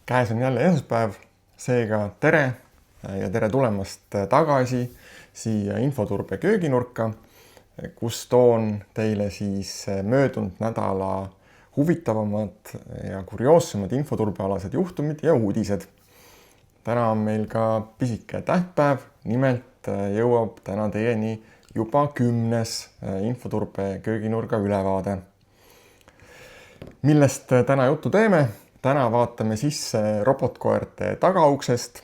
Käes on jälle esmaspäev, seega tere ja tere tulemast tagasi siia Infoturbe kööginurka, kus toon teile siis möödunud nädala huvitavamad ja kurioossemad infoturbealased juhtumid ja uudised. Täna on meil ka pisike tähtpäev, nimelt jõuab täna teieni juba 10. Infoturbe kööginurga ülevaade. Millest täna juttu teeme? Täna vaatame sisse robotkoerte tagauksest,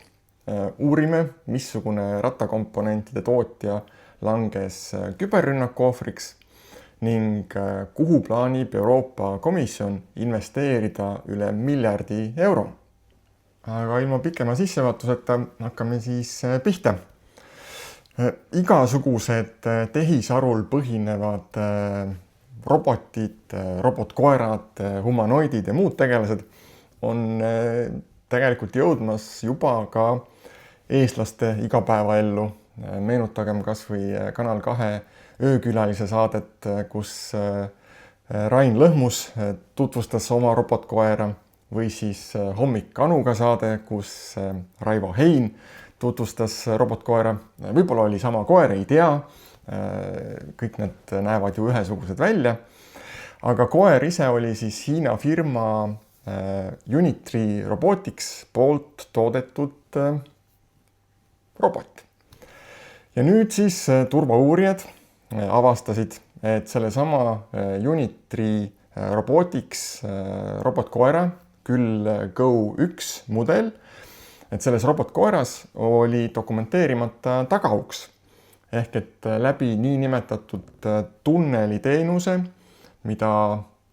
uurime, missugune rattakomponentide tootja langes küberrünnaku ohvriks ning kuhu plaanib Euroopa Komisjon investeerida üle miljardi euro. Aga ilma pikema sissevaatuseta hakkame siis pihta. Igasugused tehisarul põhinevad robotid, robotkoerad, humanoidid ja muud tegelased on tegelikult jõudmas juba ka eestlaste igapäevaellu. Meenutagem kas või Kanal 2 öökülalise saadet, kus Rain Lõhmus tutvustas oma robotkoera, või siis Hommik Anuga saade, kus Raivo Hein tutvustas robotkoera. Võib-olla oli sama koer, ei tea. Kõik need näevad ju ühesugused välja. Aga koer ise oli siis Hiina firma Unitree Robotics poolt toodetud robot. Ja nüüd siis turvauurijad avastasid, et sellesama Unitree Robotics robotkoera, küll Go 1 mudel, et selles robotkoeras oli dokumenteerimata tagauks. Ehk et läbi niinimetatud tunneliteenuse, mida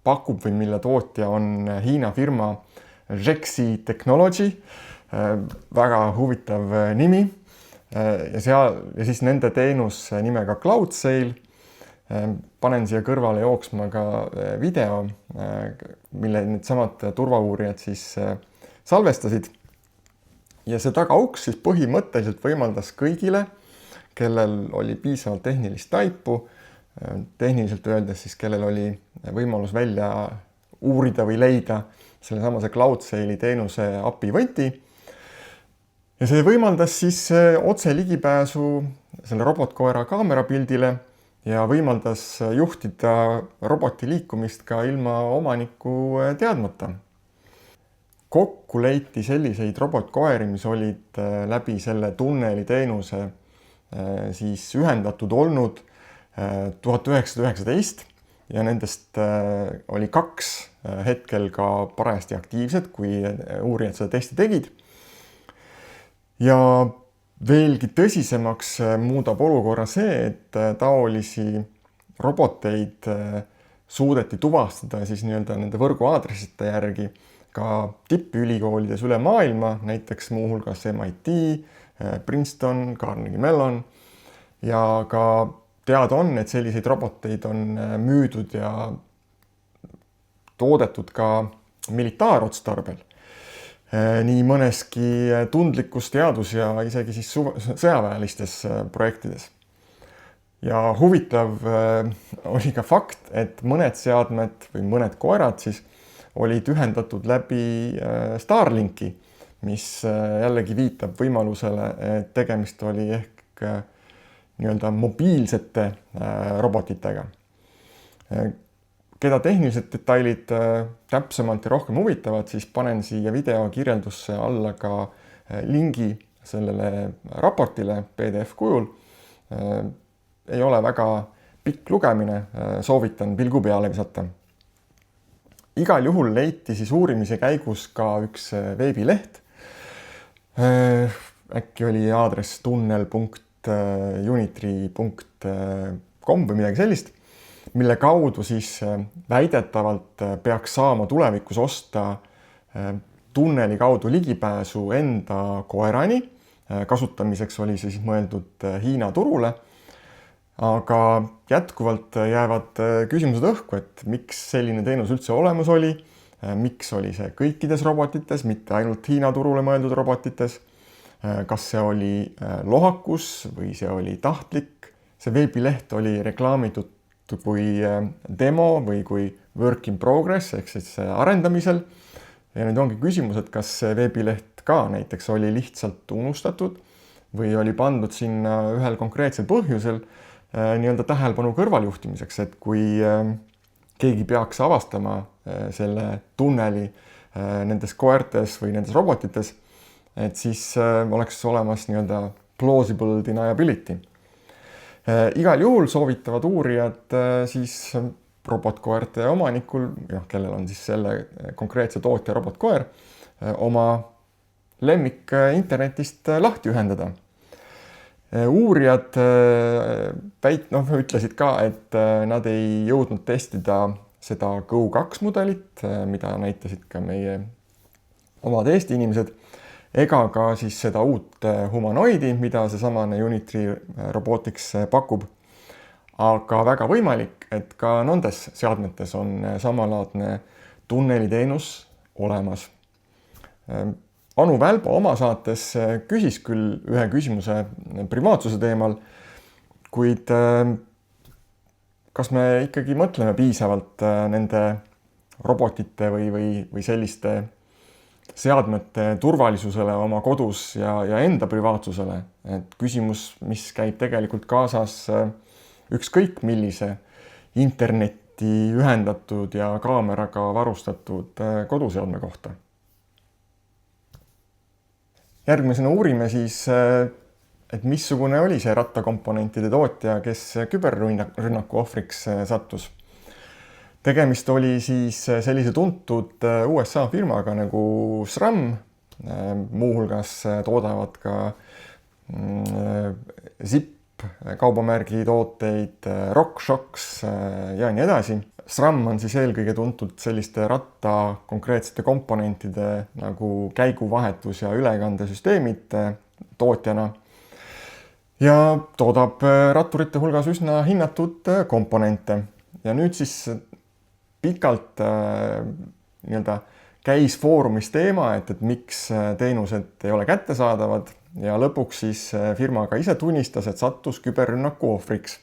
pakub või mille tootja on Hiina firma Rexi Technology, väga huvitav nimi, ja siis nende teenus nimega CloudSail. Panen siia kõrvale jooksma ka video, mille need samad turvauurijad siis salvestasid. Ja see tagauks siis põhimõtteliselt võimaldas kõigile, kellel oli piisavalt tehnilist taipu, tehniliselt öeldes siis, kellel oli võimalus välja uurida või leida sellesamase CloudSaili teenuse API võti. Ja see võimaldas siis otse ligipääsu selle robotkoera kaamerapildile ja võimaldas juhtida roboti liikumist ka ilma omaniku teadmata. Kokku leiti selliseid robotkoeri, mis olid läbi selle tunneliteenuse siis ühendatud olnud 1919 ja nendest oli 2 hetkel ka parajasti aktiivsed, kui uurijad seda testi tegid. Ja veelgi tõsisemaks muudab olukorra see, et taolisi roboteid suudeti tuvastada siis nii-öelda nende võrguaadressite järgi ka tippülikoolides üle maailma, näiteks muuhulgas MIT, Princeton, Carnegie Mellon, ja ka teada on, et selliseid roboteid on müüdud ja toodetud ka militaarotstarbel. Nii mõneski tundlikus teadus- ja isegi siis sõjaväelistes projektides. Ja huvitav oli ka fakt, et mõned seadmed või mõned koerad siis olid ühendatud läbi Starlinki, mis jällegi viitab võimalusele, et tegemist oli ehk nii-öelda mobiilsete robotitega. Keda tehnilised detailid täpsemalt ja rohkem huvitavad, siis panen siia video kirjeldusse alla ka lingi sellele raportile PDF kujul. Ei ole väga pikk lugemine, soovitan pilgu peale visata. Igal juhul leiti siis uurimise käigus ka üks veebileht. Äkki oli aadress tunnel.unitree.com või midagi sellist, mille kaudu siis väidetavalt peaks saama tulevikus osta tunneli kaudu ligipääsu enda koerani. Kasutamiseks oli siis mõeldud Hiina turule. Aga jätkuvalt jäävad küsimused õhku, et miks selline teenus üldse olemas oli, miks oli see kõikides robotites, mitte ainult Hiina turule mõeldud robotites, kas see oli lohakus või see oli tahtlik. See veebileht oli reklaamitud kui demo või kui work in progress ehk siis arendamisel. ja nüüd ongi küsimus, et kas see veebileht ka näiteks oli lihtsalt unustatud või oli pandud sinna ühel konkreetsel põhjusel nii-öelda tähelepanu kõrvaljuhtimiseks, et kui keegi peaks avastama selle tunneli nendes koertes või nendes robotites, et siis oleks olemas nii-öelda plausible deniability. Igal juhul soovitavad uurijad siis robotkoerte omanikul, kellel on siis selle konkreetse tootja robotkoer, oma lemmik internetist lahti ühendada. Uurijad ütlesid ka, et nad ei jõudnud testida seda Go2 mudelit, mida näitasid ka meie omad Eesti inimesed, ega ka siis seda uut humanoidi, mida seesamane Unitree Robotics pakub. Aga väga võimalik, et ka nendes seadmetes on samalaadne tunneliteenus olemas. Anu Välbo oma saates küsis küll ühe küsimuse privaatsuse teemal, kuid kas me ikkagi mõtleme piisavalt nende robotite või selliste seadmete turvalisusele oma kodus ja enda privaatsusele? Et küsimus, mis käib tegelikult kaasas ükskõik millise internetti ühendatud ja kaameraga varustatud koduseadme kohta. Järgmisena uurime siis, et missugune oli see rattakomponentide tootja, kes küberrünnaku ohvriks sattus. Tegemist oli siis sellise tuntud USA firmaga nagu SRAM, muuhulgas toodavad ka Zip kaubamärgi tooteid, RockShox ja nii edasi. SRAM on siis eelkõige tuntud selliste ratta konkreetsete komponentide nagu käiguvahetus ja ülekandesüsteemid tootjana ja toodab ratturite hulgas üsna hinnatud komponente. Ja nüüd siis pikalt käis foorumis teema, et miks teenused ei ole kättesaadavad ja lõpuks siis firma ka ise tunnistas, et sattus küberrünnaku ohvriks.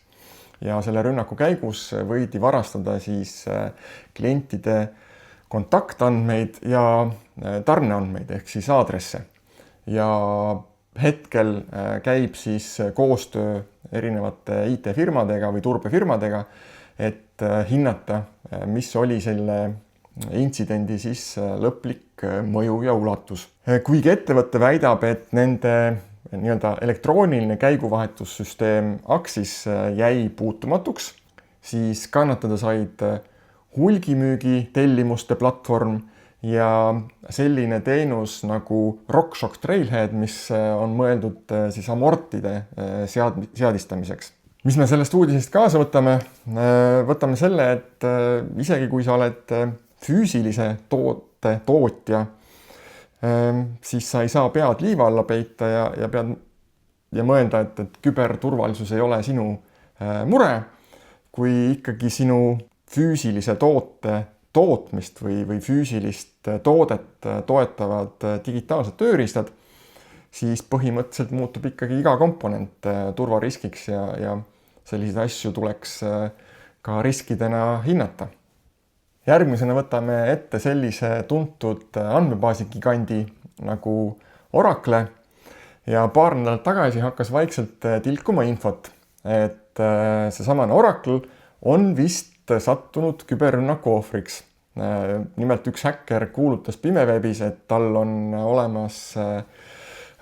Ja selle rünnaku käigus võidi varastada siis klientide kontaktandmeid ja tarneandmeid ehk siis aadresse. Ja hetkel käib siis koostöö erinevate IT-firmadega või turbefirmadega, et hinnata, mis oli selle intsidendi siis lõplik mõju ja ulatus. Kuigi ettevõte väidab, et nende elektrooniline käiguvahetussüsteem Axis jäi puutumatuks, siis kannatada said hulgimüügi tellimuste platvorm ja selline teenus nagu RockShox Trailhead, mis on mõeldud siis amortide seadistamiseks. Mis me sellest uudisest kaasa võtame? Võtame selle, et isegi kui sa oled füüsilise toote tootja, siis sa ei saa pead liiva alla peita ja mõelda, et küberturvalisus ei ole sinu mure, kui ikkagi sinu füüsilise toote tootmist või füüsilist toodet toetavad digitaalsed tööriistad, siis põhimõtteliselt muutub ikkagi iga komponent turvariskiks ja selliseid asju tuleks ka riskidena hinnata. Järgmisena võtame ette sellise tuntud andmebaasi-gigandi nagu Oracle ja paar nädalat tagasi hakkas vaikselt tilkuma infot, et seesamane Oracle on vist sattunud küberrünnaku ohvriks. Nimelt üks häkker kuulutas pimeveebis, et tal on olemas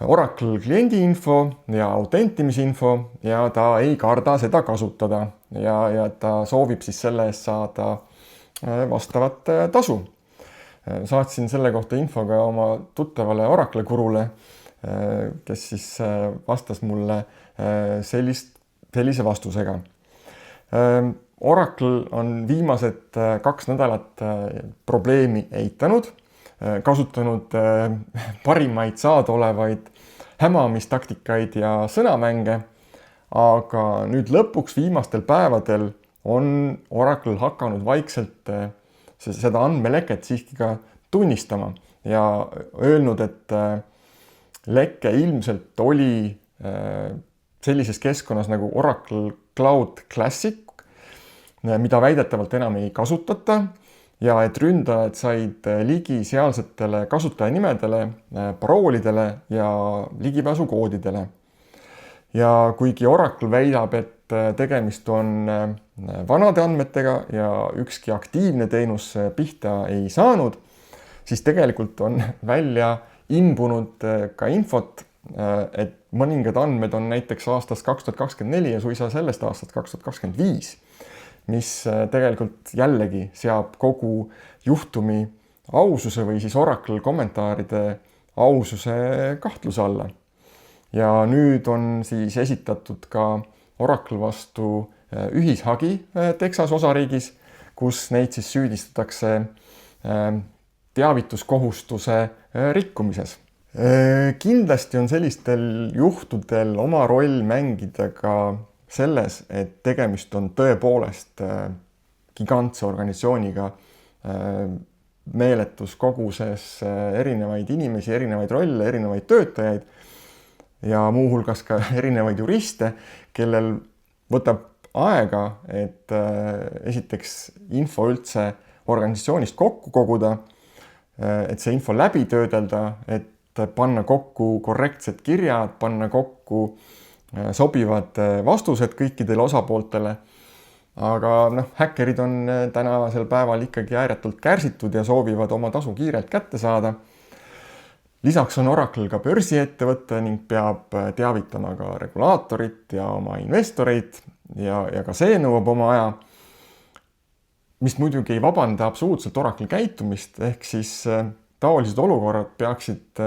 Oracle kliendi info ja autentimisinfo ja ta ei karda seda kasutada ja ta soovib siis selle eest saada vastavat tasu. Saatsin selle kohta info ka oma tuttavale Oracle gurule, kes siis vastas mulle sellise vastusega. Oracle on viimased 2 nädalat probleemi eitanud, kasutanud parimaid saadaolevaid hämamistaktikaid ja sõnamänge, aga nüüd lõpuks viimastel päevadel on Oracle hakanud vaikselt seda andmeleket siiski ka tunnistama ja öelnud, et leke ilmselt oli sellises keskkonnas nagu Oracle Cloud Classic, mida väidetavalt enam ei kasutata ja et ründajad said ligi sealsetele kasutajanimedele, paroolidele ja ligipääsukoodidele. Ja kuigi Oracle väidab, et tegemist on vanade andmetega ja ükski aktiivne teenus pihta ei saanud, siis tegelikult on välja imbunud ka infot, et mõningad andmed on näiteks aastast 2024 ja suisa sellest aastast 2025, mis tegelikult jällegi seab kogu juhtumi aususe või siis Oracle kommentaaride aususe kahtluse alla. Ja nüüd on siis esitatud ka Oracle vastu ühishagi Texas osariigis, kus neid siis süüdistatakse teavituskohustuse rikkumises. Kindlasti on sellistel juhtudel oma roll mängida ka selles, et tegemist on tõepoolest gigantse organisatsiooniga, meeletus koguses erinevaid inimesi, erinevaid rolle, erinevaid töötajaid ja muuhulgas ka erinevaid juriste, kellel võtab aega, et esiteks info üldse organisatsioonist kokku koguda, et see info läbi töödelda, et panna kokku korrektsed kirjad, panna kokku sobivad vastused kõikidele osapooltele. Aga häkkerid on tänasel päeval ikkagi ääretult kärsitud ja soovivad oma tasu kiirelt kätte saada. Lisaks on Oracle ka börsiettevõte ning peab teavitama ka regulaatorit ja oma investoreid ja ka see nõuab oma aja, mis muidugi ei vabanda absoluutselt Oracle käitumist, ehk siis taolised olukorrad peaksid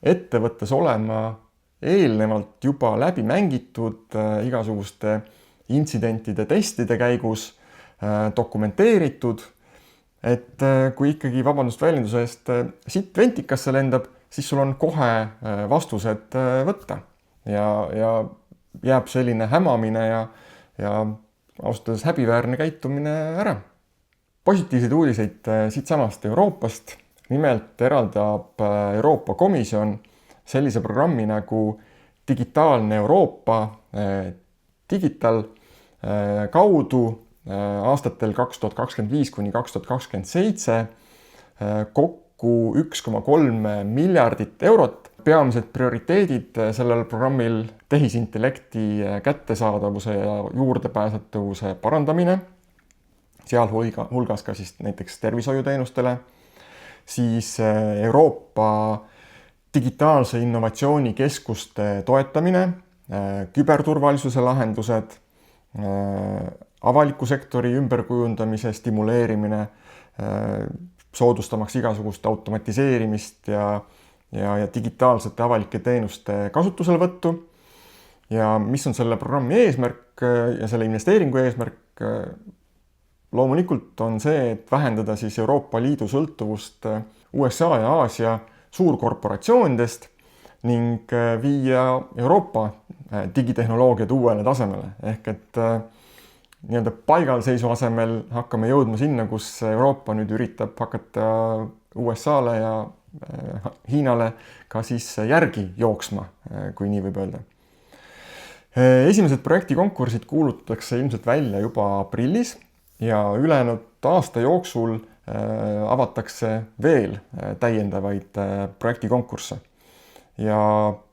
ettevõttes olema eelnevalt juba läbi mängitud igasuguste intsidentide testide käigus, dokumenteeritud, et kui ikkagi vabandust väljenduse eest sitt ventikasse lendab, siis sul on kohe vastused võtta ja jääb selline hämamine ja ausalt öeldes häbiväärne käitumine ära. Positiivseid uudiseid siit samast Euroopast. Nimelt eraldab Euroopa Komisjon sellise programmi nagu Digitaalne Euroopa Digital kaudu aastatel 2025 kuni 2027 kokku 1,3 miljardit eurot. Peamised prioriteedid sellel programmil tehisintellekti kättesaadavuse ja juurdepääsetavuse parandamine, sealhulgas ka siis näiteks tervishoiuteenustele, siis Euroopa digitaalse innovatsioonikeskuste toetamine, küberturvalisuse lahendused, avaliku sektori ümberkujundamise stimuleerimine, soodustamaks igasugust automatiseerimist ja digitaalsete avalike teenuste kasutuselevõttu. Ja mis on selle programmi eesmärk ja selle investeeringu eesmärk? Loomulikult on see, et vähendada siis Euroopa Liidu sõltuvust USA ja Aasia suurkorporatsioonidest ning viia Euroopa digitehnoloogiad uuele tasemele. Ehk et nii-öelda paigalseisu asemel hakkame jõudma sinna, kus Euroopa nüüd üritab hakata USA-le ja Hiinale ka siis järgi jooksma, kui nii võib öelda. Esimesed projektikonkursid kuulutatakse ilmselt välja juba aprillis ja ülejäänud aasta jooksul avatakse veel täiendavaid projektikonkursse. Ja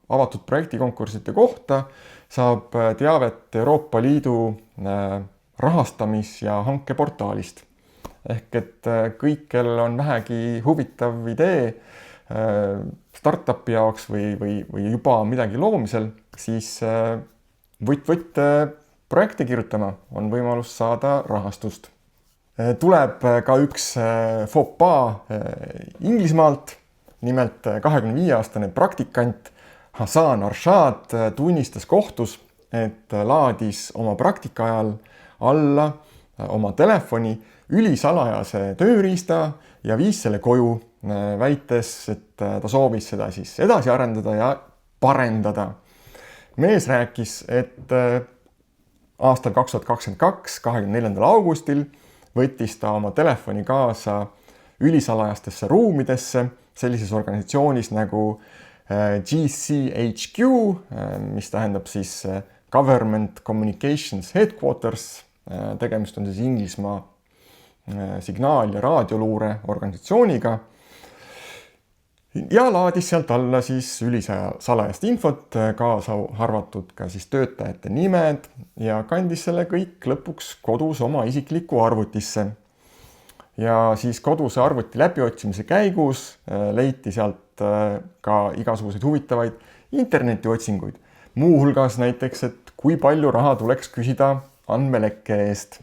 avatud projektikonkursside kohta saab teavet Euroopa Liidu rahastamis- ja hankeportaalist. Ehk et kõik, kellel on vähegi huvitav idee startupi jaoks või juba midagi loomisel, siis võtt projekte kirjutama, on võimalus saada rahastust. Tuleb ka üks faux pas Inglismaalt, nimelt 25-aastane praktikant Hassan Arshad tunnistas kohtus, et laadis oma praktika ajal alla oma telefoni ülisalajase tööriista ja viis selle koju, väites, et ta soovis seda siis edasi arendada ja parendada. Mees rääkis, et aastal 2022, 24. augustil võttis ta oma telefoni kaasa ülisalajastesse ruumidesse sellises organisatsioonis nagu GCHQ, mis tähendab siis Government Communications Headquarters. Tegemist on siis Inglismaa signaal- ja raadioluure organisatsiooniga ja laadis sealt alla siis ülisalajast infot, kaasa arvatud ka siis töötajate nimed ja kandis selle kõik lõpuks kodus oma isiklikku arvutisse. Ja siis koduse arvuti läbiotsimise käigus leiti sealt ka igasuguseid huvitavaid internetiotsinguid. Muuhulgas näiteks, et kui palju raha tuleks küsida andmelekke eest.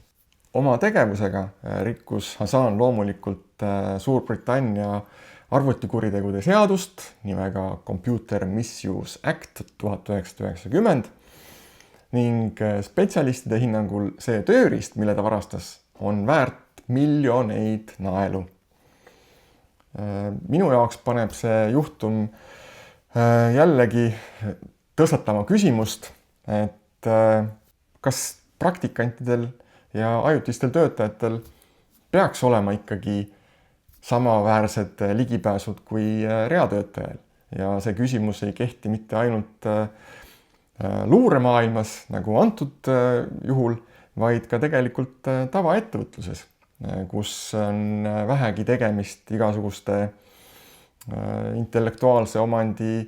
Oma tegevusega rikkus Hassan loomulikult Suurbritannia arvutikuritegude seadust nimega Computer Misuse Act 1990 ning spetsialistide hinnangul see tööriist, mille ta varastas, on väärt miljoneid naelu. Minu jaoks paneb see juhtum jällegi tõstatama küsimust, et kas praktikantidel ja ajutistel töötajatel peaks olema ikkagi samaväärsed ligipääsud kui reatöötajal. Ja see küsimus ei kehti mitte ainult luuremaailmas nagu antud juhul, vaid ka tegelikult tavaettevõtluses, kus on vähegi tegemist igasuguste intellektuaalse omandi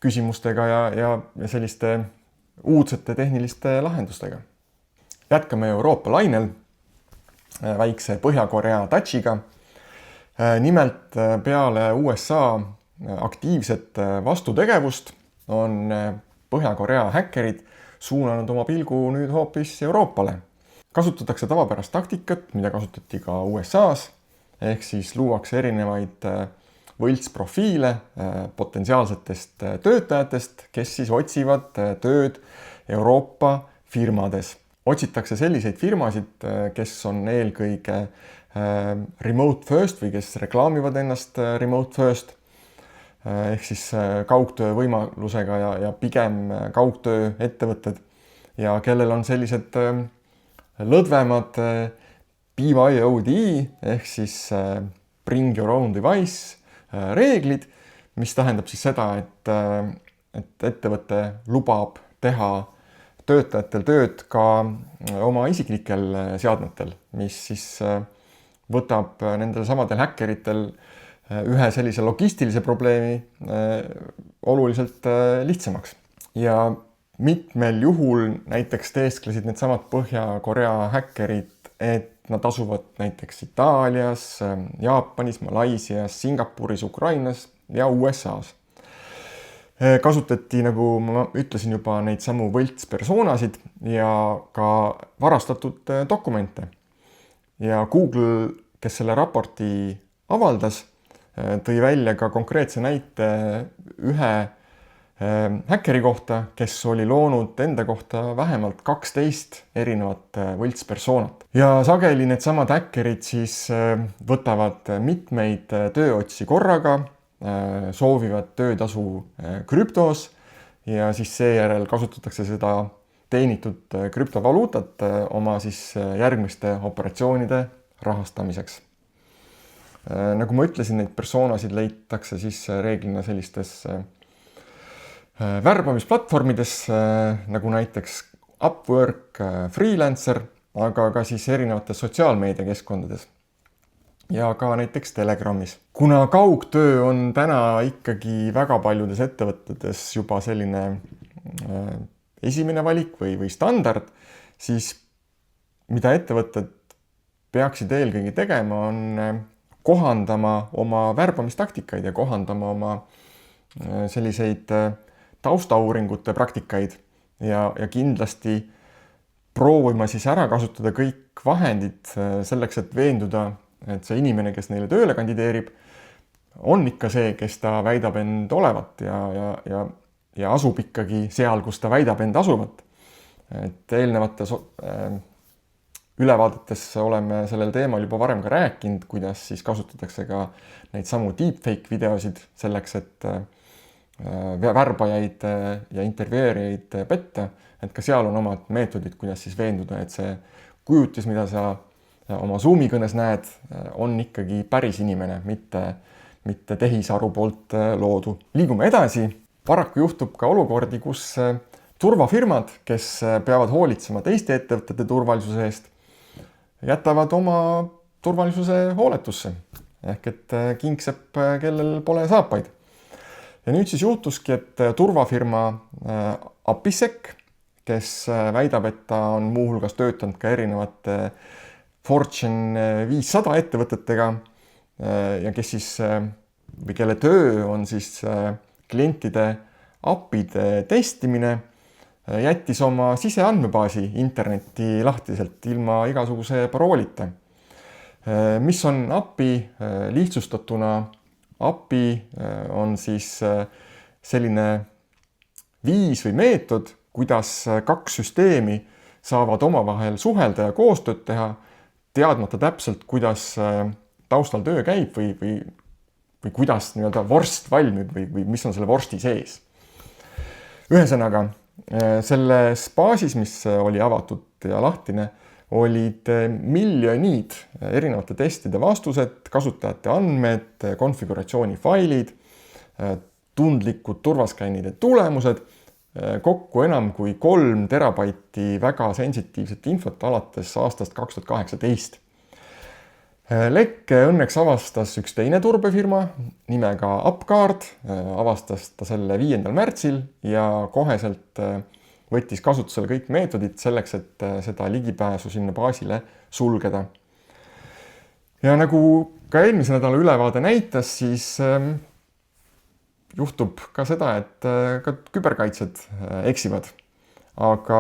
küsimustega ja selliste uudsete tehniliste lahendustega. Jätkame Euroopa lainel väikse Põhja-Korea touchiga. Nimelt peale USA aktiivset vastutegevust on Põhja-Korea häkkerid suunanud oma pilgu nüüd hoopis Euroopale. Kasutatakse tavapärast taktikat, mida kasutati ka USA-s, ehk siis luuakse erinevaid võltsprofiile potentsiaalsetest töötajatest, kes siis otsivad tööd Euroopa firmades. Otsitakse selliseid firmasid, kes on eelkõige remote first või kes reklaamivad ennast remote first ehk siis kaugtöö võimalusega ja pigem kaugtöö ettevõtted ja kellel on sellised lõdvemad BYOD ehk siis bring your own device reeglid, mis tähendab siis seda, et ettevõte lubab teha töötajatel tööd ka oma isiklikel seadmetel, mis siis võtab nendel samadel häkkeritel ühe sellise logistilise probleemi oluliselt lihtsamaks. Ja mitmel juhul näiteks teesklesid needsamad Põhja-Korea häkkerid, et nad asuvad näiteks Itaalias, Jaapanis, Malaisias, Singapuris, Ukrainas ja USA-s. Kasutati, nagu ma ütlesin juba, neid samu võltspersoonasid ja ka varastatud dokumente. Ja Google, kes selle raporti avaldas, tõi välja ka konkreetse näite ühe häkkeri kohta, kes oli loonud enda kohta vähemalt 12 erinevat võltspersoonat. Ja sageli needsamad häkkerid siis võtavad mitmeid tööotsi korraga, soovivad töötasu krüptos ja siis seejärel kasutatakse seda teenitud krüptovaluutat oma siis järgmiste operatsioonide rahastamiseks. Nagu ma ütlesin, neid persoonasid leitakse siis reeglina sellistes värbamisplatvormides nagu näiteks Upwork, Freelancer, aga ka siis erinevates sotsiaalmeediakeskkondades ja ka näiteks Telegramis. Kuna kaugtöö on täna ikkagi väga paljudes ettevõtetes juba selline esimene valik või standard, siis mida ettevõtted peaksid eelkõige tegema, on kohandama oma värbamistaktikaid ja kohandama oma selliseid taustauuringute praktikaid ja kindlasti proovima siis ära kasutada kõik vahendid selleks, et veenduda, et see inimene, kes neile tööle kandideerib, on ikka see, kes ta väidab end olevat ja asub ikkagi seal, kus ta väidab end asuvat. Et eelnevates ülevaadetes oleme sellel teemal juba varem ka rääkinud, kuidas siis kasutatakse ka neid samu deepfake videosid selleks, et värbajaid ja intervjueerijaid petta, et ka seal on omad meetodid, kuidas siis veenduda, et see kujutis, mida sa oma Zoomi kõnes näed, on ikkagi päris inimene, mitte tehisaru poolt loodu. Liigume edasi. Paraku juhtub ka olukordi, kus turvafirmad, kes peavad hoolitsema teiste ettevõtete turvalisuse eest, jätavad oma turvalisuse hooletusse. Ehk et kingsepp, kellel pole saapaid. Ja nüüd siis juhtuski, et turvafirma Apissec, kes väidab, et ta on muuhulgas töötanud ka erinevate Fortune 500 ettevõtetega ja kes siis, või kelle töö on siis klientide appide testimine, jättis oma siseandmebaasi internetti lahtiselt ilma igasuguse paroolita. Mis on API? Lihtsustatuna API on siis selline viis või meetod, kuidas kaks süsteemi saavad omavahel suhelda ja koostööd teha, teadmata täpselt, kuidas taustal töö käib või kuidas nii-öelda vorst valmib või mis on selle vorsti sees. Ühesõnaga, selles baasis, mis oli avatud ja lahtine, olid miljonid erinevate testide vastused, kasutajate andmed, konfiguratsioonifailid, tundlikud turvaskännide tulemused, kokku enam kui 3 terabaiti väga sensitiivset infot alates aastast 2018. Lekke õnneks avastas üks teine turbefirma nimega UpGuard, avastas ta selle 5. märtsil ja koheselt võttis kasutusele kõik meetodid selleks, et seda ligipääsu sinna baasile sulgeda. Ja nagu ka eelmise nädala ülevaade näitas, siis juhtub ka seda, et ka küberkaitsjad eksivad. Aga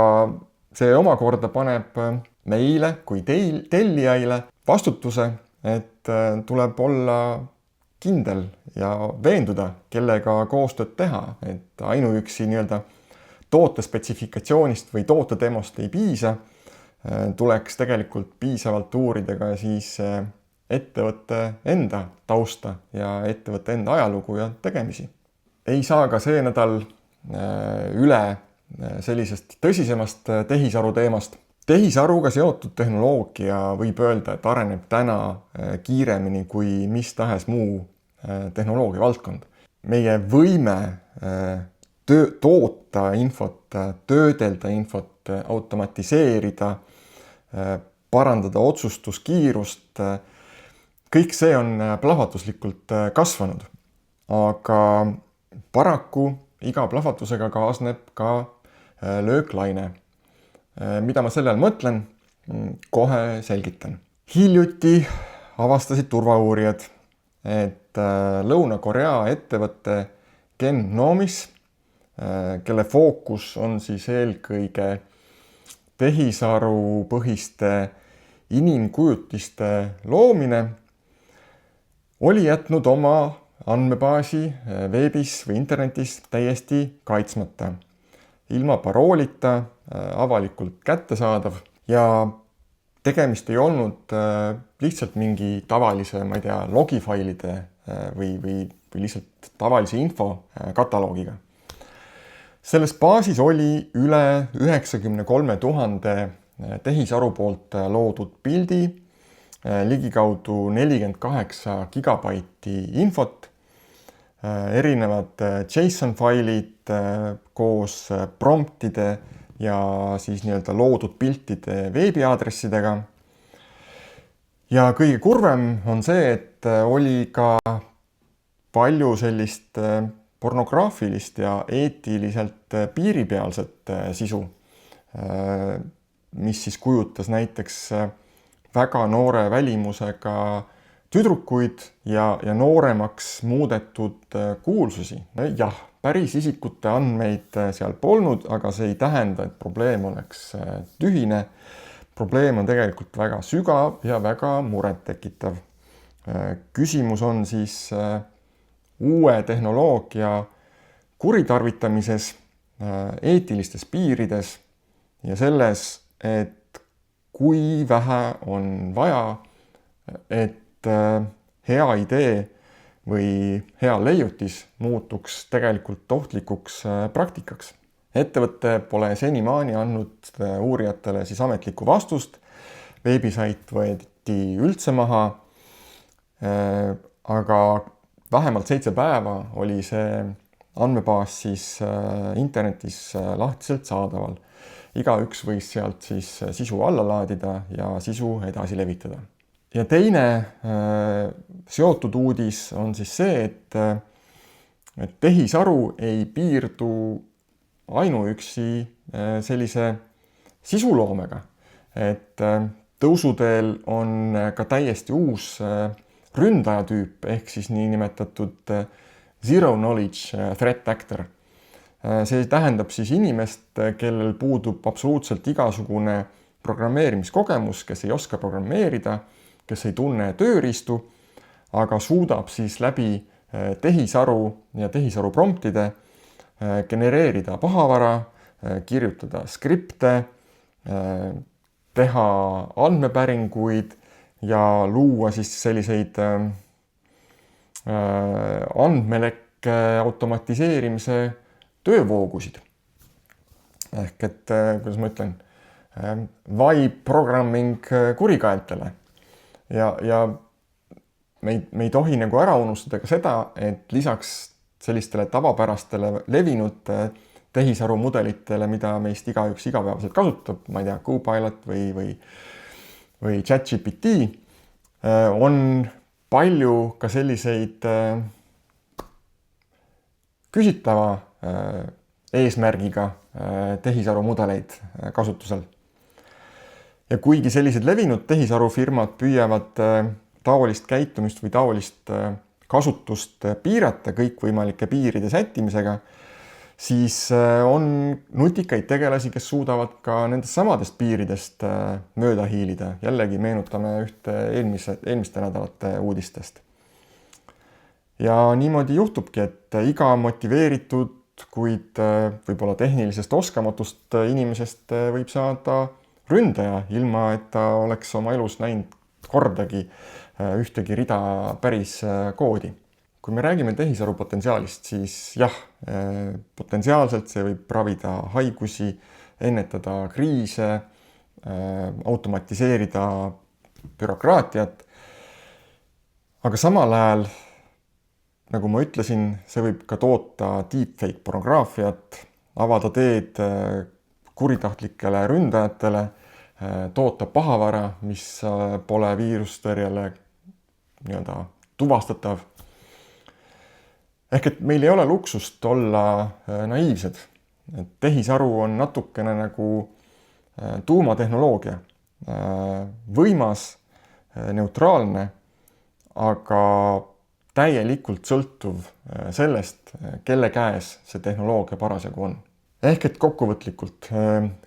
see omakorda paneb meile kui tellijaile vastutuse, et tuleb olla kindel ja veenduda, kellega koostööd teha, et ainuüksi nii-öelda toote spetsifikatsioonist või toote demost ei piisa, tuleks tegelikult piisavalt uurida ka siis ettevõtte enda tausta ja ettevõtte enda ajalugu ja tegemisi. Ei saa ka see nädal üle sellisest tõsisemast tehisaru teemast. Tehisaruga seotud tehnoloogia võib öelda, et areneb täna kiiremini kui mis tahes muu tehnoloogia valdkond. Meie võime toota infot, töödelda infot, automatiseerida, parandada otsustuskiirust, kõik see on plahvatuslikult kasvanud. Aga paraku iga plahvatusega kaasneb ka lööklaine. Mida ma selle all mõtlen, kohe selgitan. Hiljuti avastasid turvauurijad, et Lõuna-Korea ettevõtte Gennomis, kelle fookus on siis eelkõige tehisaru põhiste inimkujutiste loomine, oli jätnud oma andmebaasi veebis või internetis täiesti kaitsmata. Ilma paroolita, avalikult kättesaadav ja tegemist ei olnud lihtsalt mingi tavalise, ma ei tea, logifailide või lihtsalt tavalise info kataloogiga. Selles baasis oli üle 93 000 tehisaru poolt loodud pildi, ligikaudu 48 gigabaiti infot, erinevad JSON-failid koos promptide ja siis nii-öelda loodud piltide veebiaadressidega. Ja kõige kurvem on see, et oli ka palju sellist pornograafilist ja eetiliselt piiripealset sisu, mis siis kujutas näiteks väga noore välimusega tüdrukuid ja nooremaks muudetud kuulsusi. Jah, päris isikute andmeid seal polnud, aga see ei tähenda, et probleem oleks tühine. Probleem on tegelikult väga sügav ja väga murettekitav. Küsimus on siis uue tehnoloogia kuritarvitamises, eetilistes piirides ja selles, et kui vähe on vaja, et hea idee või hea leiutis muutuks tegelikult ohtlikuks praktikaks. Ettevõte pole senimaani andnud uurijatele siis ametlikku vastust, veebisait võeti üldse maha, aga vähemalt 7 päeva oli see andmebaas siis internetis lahtiselt saadaval. Igaüks võis sealt siis sisu alla laadida ja sisu edasi levitada. Ja teine seotud uudis on siis see, et tehisaru ei piirdu ainuüksi sellise sisuloomega, et tõusuteel on ka täiesti uus ründajatüüp ehk siis niinimetatud zero knowledge threat actor. See tähendab siis inimest, kellel puudub absoluutselt igasugune programmeerimiskogemus, kes ei oska programmeerida, kes ei tunne tööriistu, aga suudab siis läbi tehisaru ja tehisaru promptide genereerida pahavara, kirjutada skripte, teha andmepäringuid ja luua siis selliseid andmelekke automatiseerimise töövoogusid. Ehk et, kuidas ma ütlen, vibe programming kurikaeltele. Ja me ei tohi nagu ära unustada ka seda, et lisaks sellistele tavapärastele levinud tehisaru mudelitele, mida meist igaüks igapäevaselt kasutab, ma ei tea, Copilot või ChatGPT, on palju ka selliseid küsitava eesmärgiga tehisaru mudeleid kasutusel. Ja kuigi sellised levinud tehisarufirmad püüavad taolist käitumist või taolist kasutust piirata kõikvõimalike piiride sättimisega, siis on nutikaid tegelasi, kes suudavad ka nendest samadest piiridest mööda hiilida. Jällegi meenutame ühte eelmiste nädalate uudistest. Ja niimoodi juhtubki, et iga motiveeritud, kuid võib-olla tehnilisest oskamatust inimesest võib saada ründaja, ilma et ta oleks oma elus näinud kordagi ühtegi rida päris koodi. Kui me räägime tehisaru potentsiaalist, siis jah, potentsiaalselt see võib ravida haigusi, ennetada kriise, automatiseerida bürokraatiat, aga samal ajal, nagu ma ütlesin, see võib ka toota deepfake pornograafiat, avada teed kuritahtlikele ründajatele, toota pahavara, mis pole viirustõrjele nii-öelda tuvastatav. Ehk et meil ei ole luksust olla naiivsed. Tehisaru on natukene nagu tuumatehnoloogia. Võimas, neutraalne, aga täielikult sõltuv sellest, kelle käes see tehnoloogia parasjagu on. Ehk et kokkuvõtlikult,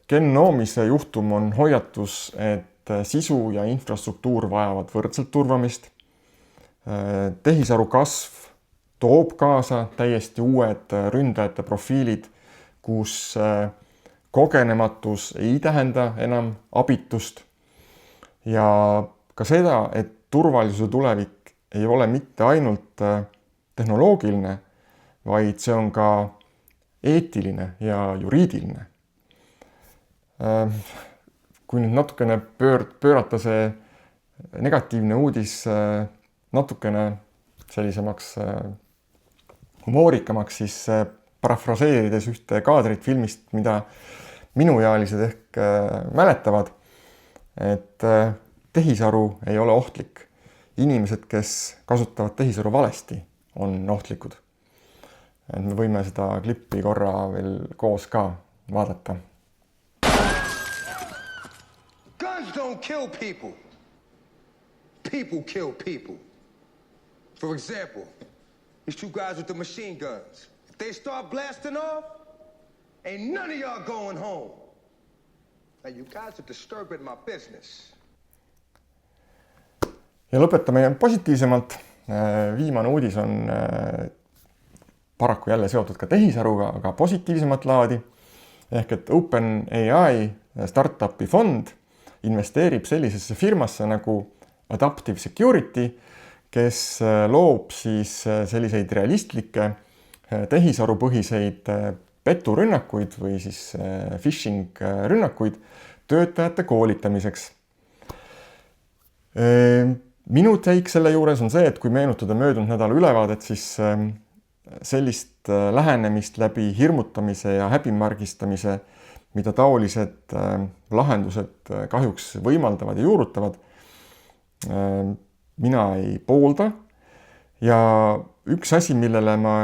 Genoomise juhtum on hoiatus, et sisu ja infrastruktuur vajavad võrdselt turvamist. Tehisaru kasv toob kaasa täiesti uued ründajate profiilid, kus kogenematus ei tähenda enam abitust. Ja ka seda, et turvalisuse tulevik ei ole mitte ainult tehnoloogiline, vaid see on ka eetiline ja juriidiline. Kui nüüd natukene pöörata see negatiivne uudis natukene sellisemaks humoorikamaks, siis parafraseerides ühte kaadrit filmist, mida minuealised ehk mäletavad, et tehisaru ei ole ohtlik. Inimesed, kes kasutavad tehisaru valesti, on ohtlikud. Et me võime seda klippi korra veel koos ka vaadata. Guns don't kill people. People kill people. For example, these two guys with the machine guns. If they start blasting off, ain't none of y'all going home. Now you guys are disturbing my business. Ja lõpetame positiivsemalt. Viimane uudis on paraku jälle seotud ka tehisaruga, aga positiivsemat laadi. Ehk et OpenAI startupi fond investeerib sellisesse firmasse nagu Adaptive Security, kes loob siis selliseid realistlikke tehisarupõhiseid peturünnakuid või siis phishing rünnakuid töötajate koolitamiseks. Minu take selle juures on see, et kui meenutada möödunud nädala ülevaadet, siis sellist lähenemist läbi hirmutamise ja häbimärgistamise, mida taolised lahendused kahjuks võimaldavad ja juurutavad, mina ei poolda. Ja üks asi, millele ma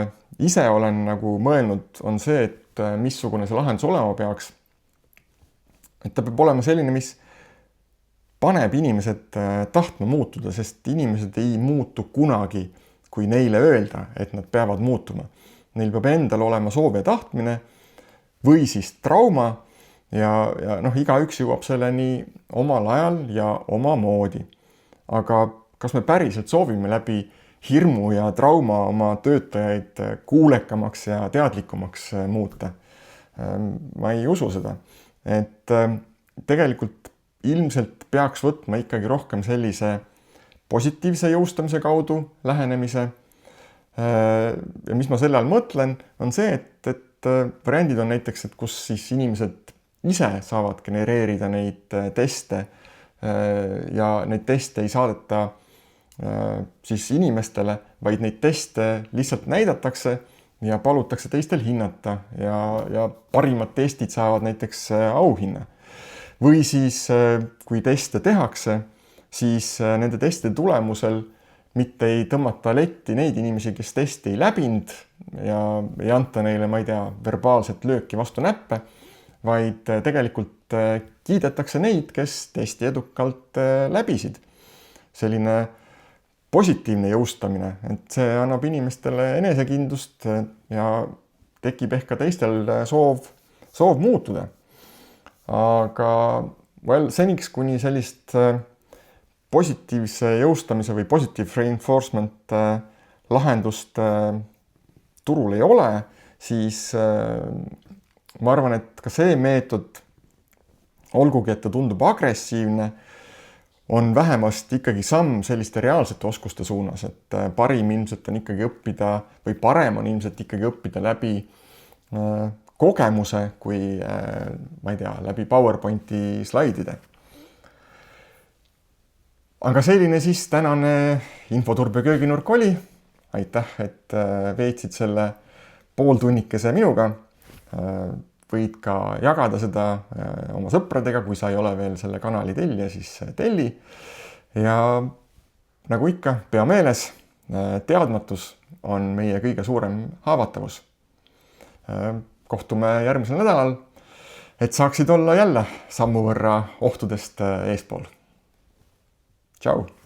ise olen nagu mõelnud, on see, et missugune see lahendus olema peaks. Et ta peab olema selline, mis paneb inimesed tahtma muutuda, sest inimesed ei muutu kunagi, kui neile öelda, et nad peavad muutuma. Neil peab endal olema soov ja tahtmine või siis trauma ja igaüks jõuab selleni omal ajal ja oma moodi. Aga kas me päriselt soovime läbi hirmu ja trauma oma töötajaid kuulekamaks ja teadlikumaks muuta? Ma ei usu seda. Et tegelikult ilmselt peaks võtma ikkagi rohkem sellise positiivse jõustamise kaudu lähenemise. Ja mis ma selle all mõtlen, on see, et variandid on näiteks, et kus siis inimesed ise saavad genereerida neid teste ja neid teste ei saadeta siis inimestele, vaid neid teste lihtsalt näidatakse ja palutakse teistel hinnata ja parimad testid saavad näiteks auhinna. Või siis, kui teste tehakse, siis nende testide tulemusel mitte ei tõmmata letti neid inimesi, kes testi ei läbinud ja ei anta neile, ma ei tea, verbaalset lööki vastu näppe, vaid tegelikult kiidetakse neid, kes testi edukalt läbisid. Selline positiivne jõustamine, et see annab inimestele enesekindlust ja tekib ehk ka teistel soov muutuda. Aga seniks, kuni sellist positiivse jõustamise või positive reinforcement lahendust turul ei ole, siis ma arvan, et ka see meetod, olgugi et ta tundub agressiivne, on vähemasti ikkagi samm selliste reaalsete oskuste suunas, et parim ilmselt on ikkagi õppida või parem on ilmselt ikkagi õppida läbi kogemuse kui, ma ei tea, läbi PowerPointi slaidide. Aga selline siis tänane Infoturbe kööginurk oli. Aitäh, et veetsid selle pooltunnikese minuga. Võid ka jagada seda oma sõpradega, kui sa ei ole veel selle kanali tellija, siis telli. Ja nagu ikka, pea meeles, teadmatus on meie kõige suurem haavatavus. Kohtume järgmisel nädalal, et saaksid olla jälle sammu võrra ohtudest eespool. Tšau!